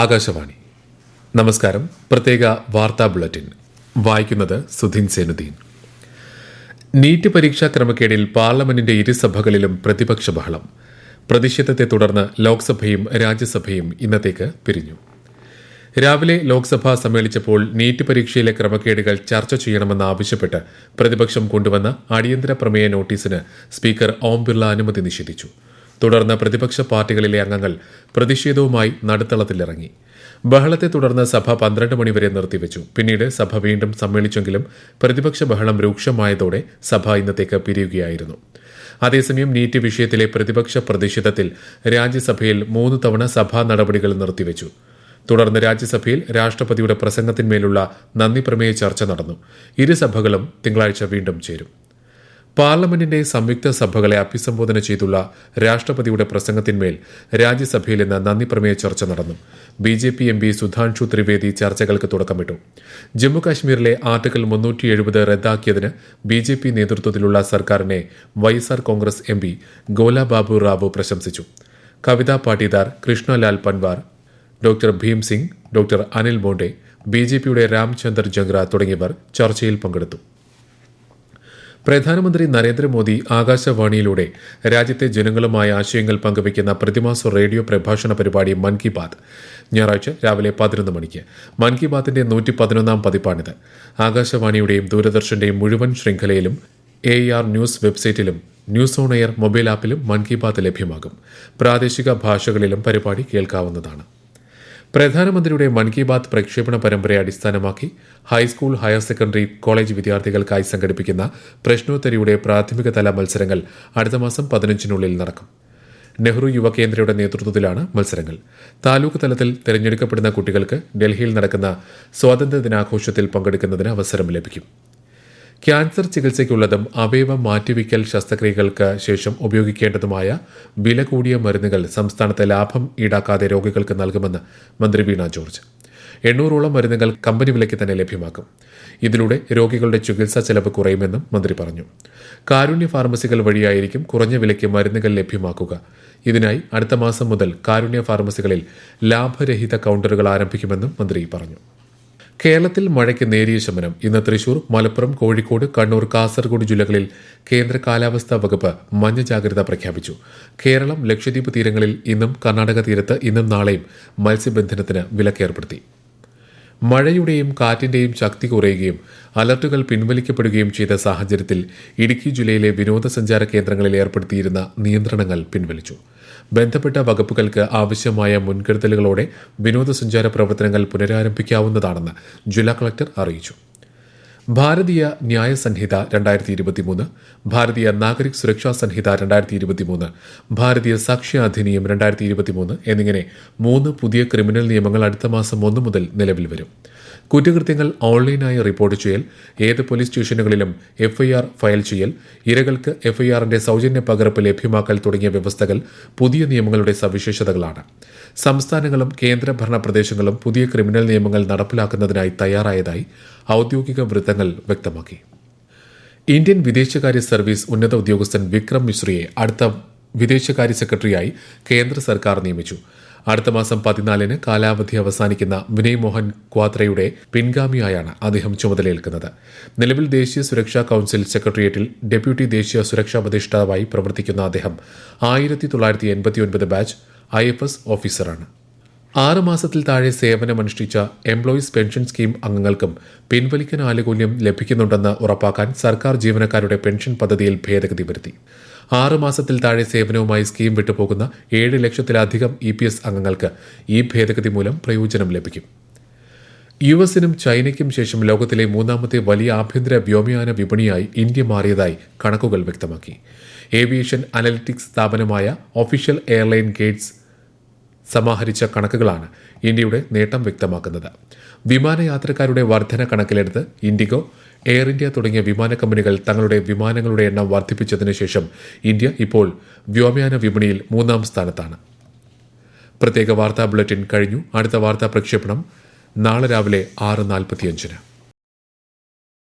ആകാശവാണി. നമസ്കാരം. പ്രത്യേക വാർത്താ ബുള്ളറ്റിൻ വായിക്കുന്നത് സുധീൻ സേനുദ്ദീൻ. നീറ്റ് പരീക്ഷാ ക്രമക്കേടിൽ പാർലമെന്റിന്റെ ഇരുസഭകളിലും പ്രതിപക്ഷ ബഹളം. പ്രതിഷേധത്തെ തുടർന്ന് ലോക്സഭയും രാജ്യസഭയും ഇന്നത്തേക്ക് പിരിഞ്ഞു. രാവിലെ ലോക്സഭ സമ്മേളിച്ചപ്പോൾ നീറ്റ് പരീക്ഷയിലെ ക്രമക്കേടുകൾ ചർച്ച ചെയ്യണമെന്നാവശ്യപ്പെട്ട് പ്രതിപക്ഷം കൊണ്ടുവന്ന അടിയന്തര പ്രമേയ നോട്ടീസിന് സ്പീക്കർ ഓം ബിർള അനുമതി നിഷേധിച്ചു. തുടർന്ന് പ്രതിപക്ഷ പാർട്ടികളിലെ അംഗങ്ങൾ പ്രതിഷേധവുമായി നടുത്തളത്തിലിറങ്ങി. ബഹളത്തെ തുടർന്ന് സഭ 12 മണിവരെ നിർത്തിവെച്ചു. പിന്നീട് സഭ വീണ്ടും സമ്മേളിച്ചെങ്കിലും പ്രതിപക്ഷ ബഹളം രൂക്ഷമായതോടെ സഭ ഇന്നത്തേക്ക് പിരിയുകയായിരുന്നു. അതേസമയം നീറ്റ് വിഷയത്തിലെ പ്രതിപക്ഷ പ്രതിഷേധത്തിൽ രാജ്യസഭയിൽ 3 തവണ സഭാ നടപടികൾ നിർത്തിവെച്ചു. തുടർന്ന് രാജ്യസഭയിൽ രാഷ്ട്രപതിയുടെ പ്രസംഗത്തിന്മേലുള്ള നന്ദി പ്രമേയ ചർച്ച നടന്നു. ഇരുസഭകളും തിങ്കളാഴ്ച വീണ്ടും ചേരും. പാർലമെന്റിന്റെ സംയുക്ത സഭകളെ അഭിസംബോധന ചെയ്തുള്ള രാഷ്ട്രപതിയുടെ പ്രസംഗത്തിന്മേൽ രാജ്യസഭയിൽ ഇന്ന് നന്ദി പ്രമേയ ചർച്ച നടന്നു. BJP MP സുധാൻഷു ത്രിവേദി ചർച്ചകൾക്ക് തുടക്കമിട്ടു. ജമ്മുകാശ്മീരിലെ ആർട്ടിക്കിൾ 370 റദ്ദാക്കിയതിന് BJP നേതൃത്വത്തിലുള്ള സർക്കാരിനെ YSR കോൺഗ്രസ് MP ഗോലാബാബു റാവു പ്രശംസിച്ചു. കവിത പാട്ടീദാർ, കൃഷ്ണലാൽ പൻവാർ, ഡോക്ടർ ഭീം സിംഗ്, ഡോക്ടർ അനിൽ ബോണ്ടെ, BJPയുടെ രാംചന്ദർ ജംഗ്ര തുടങ്ങിയവർ ചർച്ചയിൽ പങ്കെടുത്തു. പ്രധാനമന്ത്രി നരേന്ദ്രമോദി ആകാശവാണിയിലൂടെ രാജ്യത്തെ ജനങ്ങളുമായി ആശയങ്ങൾ പങ്കുവയ്ക്കുന്ന പ്രതിമാസ റേഡിയോ പ്രഭാഷണ പരിപാടി മൻ കി ബാത് ഞായറാഴ്ച രാവിലെ 11 മണിക്ക്. മൻ കി ബാത്തിന്റെ 111ാം പതിപ്പാണിത്. ആകാശവാണിയുടെയും ദൂരദർശന്റെയും മുഴുവൻ ശൃംഖലയിലും AR ന്യൂസ് വെബ്സൈറ്റിലും ന്യൂസ് ഓൺ എയർ മൊബൈൽ ആപ്പിലും മൻ കി ബാത് ലഭ്യമാകും. പ്രാദേശിക ഭാഷകളിലും പരിപാടി കേൾക്കാവുന്നതാണ്. പ്രധാനമന്ത്രിയുടെ മൻ കി ബാത് പ്രക്ഷേപണ പരമ്പരയെ അടിസ്ഥാനമാക്കി ഹൈസ്കൂൾ, ഹയർ സെക്കൻഡറി, കോളേജ് വിദ്യാർത്ഥികൾക്കായി സംഘടിപ്പിക്കുന്ന പ്രശ്നോത്തരിയുടെ പ്രാഥമിക തല മത്സരങ്ങൾ അടുത്ത മാസം 15-നുള്ളിൽ നടക്കും. നെഹ്റു യുവകേന്ദ്രയുടെ നേതൃത്വത്തിലാണ് മത്സരങ്ങൾ. താലൂക്ക് തലത്തിൽ തെരഞ്ഞെടുക്കപ്പെടുന്ന കുട്ടികൾക്ക് ഡൽഹിയിൽ നടക്കുന്ന സ്വാതന്ത്ര്യദിനാഘോഷത്തിൽ പങ്കെടുക്കുന്നതിന് അവസരം ലഭിക്കും. ക്യാൻസർ ചികിത്സയ്ക്കുള്ളതും അവയവ മാറ്റിവയ്ക്കൽ ശസ്ത്രക്രിയകൾക്ക് ശേഷം ഉപയോഗിക്കേണ്ടതുമായ വില കൂടിയ മരുന്നുകൾ സംസ്ഥാനത്ത് ലാഭം ഈടാക്കാതെ രോഗികൾക്ക് നൽകുമെന്ന് മന്ത്രി വീണ ജോർജ്. 800ഓളം മരുന്നുകൾ കമ്പനി വിലയ്ക്ക് തന്നെ ലഭ്യമാക്കും. ഇതിലൂടെ രോഗികളുടെ ചികിത്സാ ചെലവ് കുറയുമെന്നും മന്ത്രി പറഞ്ഞു. കാരുണ്യ ഫാർമസികൾ വഴിയായിരിക്കും കുറഞ്ഞ വിലയ്ക്ക് മരുന്നുകൾ ലഭ്യമാക്കുക. ഇതിനായി അടുത്ത മാസം മുതൽ കാരുണ്യ ഫാർമസികളിൽ ലാഭരഹിത കൌണ്ടറുകൾ ആരംഭിക്കുമെന്നും മന്ത്രി പറഞ്ഞു. കേരളത്തിൽ മഴയ്ക്ക് നേരിയ ശമനം. ഇന്ന് തൃശൂർ, മലപ്പുറം, കോഴിക്കോട്, കണ്ണൂർ, കാസർഗോഡ് ജില്ലകളിൽ കേന്ദ്ര കാലാവസ്ഥാ വകുപ്പ് മഞ്ഞ ജാഗ്രത പ്രഖ്യാപിച്ചു. കേരളം, ലക്ഷദ്വീപ് തീരങ്ങളിൽ ഇന്നും, കർണാടക തീരത്ത് ഇന്നും നാളെയും മത്സ്യബന്ധനത്തിന് വിലക്കേർപ്പെടുത്തി. മഴയുടെയും കാറ്റിന്റെയും ശക്തി കുറയുകയും അലർട്ടുകൾ പിൻവലിക്കപ്പെടുകയും ചെയ്ത സാഹചര്യത്തിൽ ഇടുക്കി ജില്ലയിലെ വിനോദസഞ്ചാര കേന്ദ്രങ്ങളിൽ ഏർപ്പെടുത്തിയിരുന്ന നിയന്ത്രണങ്ങൾ പിൻവലിച്ചു. ബന്ധപ്പെട്ട വകുപ്പുകൾക്ക് ആവശ്യമായ മുൻകരുതലുകളോടെ വിനോദസഞ്ചാര പ്രവർത്തനങ്ങൾ പുനരാരംഭിക്കാവുന്നതാണെന്ന് ജില്ലാ കളക്ടർ അറിയിച്ചു. ഭാരതീയ ന്യായ സംഹിത 2023, ഭാരതീയ നാഗരിക് സുരക്ഷാ സംഹിത 2023, ഭാരതീയ സാക്ഷ്യ അധിനിയം 2023 എന്നിങ്ങനെ 3 പുതിയ ക്രിമിനൽ നിയമങ്ങൾ അടുത്ത മാസം 1 മുതൽ നിലവിൽ വരും. കുറ്റകൃത്യങ്ങൾ ഓൺലൈനായി റിപ്പോർട്ട് ചെയ്യൽ, ഏത് പോലീസ് സ്റ്റേഷനുകളിലും FIR ഫയൽ ചെയ്യൽ, ഇരകൾക്ക് FIRന്റെ സൗജന്യ പകർപ്പ് ലഭ്യമാക്കൽ തുടങ്ങിയ വ്യവസ്ഥകൾ പുതിയ നിയമങ്ങളുടെ സവിശേഷതകളാണ്. സംസ്ഥാനങ്ങളും കേന്ദ്രഭരണ പ്രദേശങ്ങളും പുതിയ ക്രിമിനൽ നിയമങ്ങൾ നടപ്പിലാക്കുന്നതിനായി തയ്യാറായതായി ഔദ്യോഗിക വൃത്തങ്ങൾ വ്യക്തമാക്കി. ഇന്ത്യൻ വിദേശകാര്യ സർവീസ് ഉന്നത ഉദ്യോഗസ്ഥൻ വിക്രം മിശ്രയെ അടുത്ത വിദേശകാര്യ സെക്രട്ടറിയായി കേന്ദ്ര സർക്കാർ നിയമിച്ചു. അടുത്ത മാസം 14-ന് കാലാവധി അവസാനിക്കുന്ന വിനയ് മോഹൻ ക്വാത്രയുടെ പിൻഗാമിയായാണ് അദ്ദേഹം ചുമതലയേൽക്കുന്നത്. നിലവിൽ ദേശീയ സുരക്ഷാ കൌൺസിൽ സെക്രട്ടേറിയറ്റിൽ ഡെപ്യൂട്ടി ദേശീയ സുരക്ഷാ ഉപദേഷ്ടാവായി പ്രവർത്തിക്കുന്ന അദ്ദേഹം 1989 ബാച്ച് IFS ഓഫീസറാണ്. 6 മാസത്തിൽ താഴെ സേവനമനുഷ്ഠിച്ച എംപ്ലോയീസ് പെൻഷൻ സ്കീം അംഗങ്ങൾക്കും പിൻവലിക്കൽ ആനുകൂല്യം ലഭിക്കുന്നുണ്ടെന്ന് ഉറപ്പാക്കാൻ സർക്കാർ ജീവനക്കാരുടെ പെൻഷൻ പദ്ധതിയിൽ ഭേദഗതി വരുത്തി. 6 മാസത്തിൽ താഴെ സേവനവുമായി സ്കീം വിട്ടുപോകുന്ന 7 ലക്ഷത്തിലധികം EPS അംഗങ്ങൾക്ക് ഈ ഭേദഗതി മൂലം പ്രയോജനം ലഭിക്കും. US-നും ചൈനയ്ക്കും ശേഷം ലോകത്തിലെ 3ാമത്തെ വലിയ ആഭ്യന്തര വ്യോമയാന വിപണിയായി ഇന്ത്യ മാറിയതായി കണക്കുകൾ വ്യക്തമാക്കി. ഏവിയേഷൻ അനലിറ്റിക്സ് സ്ഥാപനമായ ഒഫീഷ്യൽ എയർലൈൻ ഗേറ്റ്സ് സമാഹരിച്ച കണക്കുകളാണ് ഇന്ത്യയുടെ നേട്ടം വ്യക്തമാക്കുന്നത്. വിമാനയാത്രക്കാരുടെ വർധന കണക്കിലെടുത്ത് ഇൻഡിഗോ, എയർ ഇന്ത്യ തുടങ്ങിയ വിമാന കമ്പനികൾ തങ്ങളുടെ വിമാനങ്ങളുടെ എണ്ണം വർദ്ധിപ്പിച്ചതിനു ശേഷം ഇന്ത്യ ഇപ്പോൾ വ്യോമയാന വിപണിയിൽ 3ാം സ്ഥാനത്താണ്. പ്രത്യേക വാർത്താ ബുള്ളറ്റിൻ കഴിഞ്ഞു. അടുത്ത വാർത്താ പ്രക്ഷേപണം നാളെ രാവിലെ 6:45-ന്.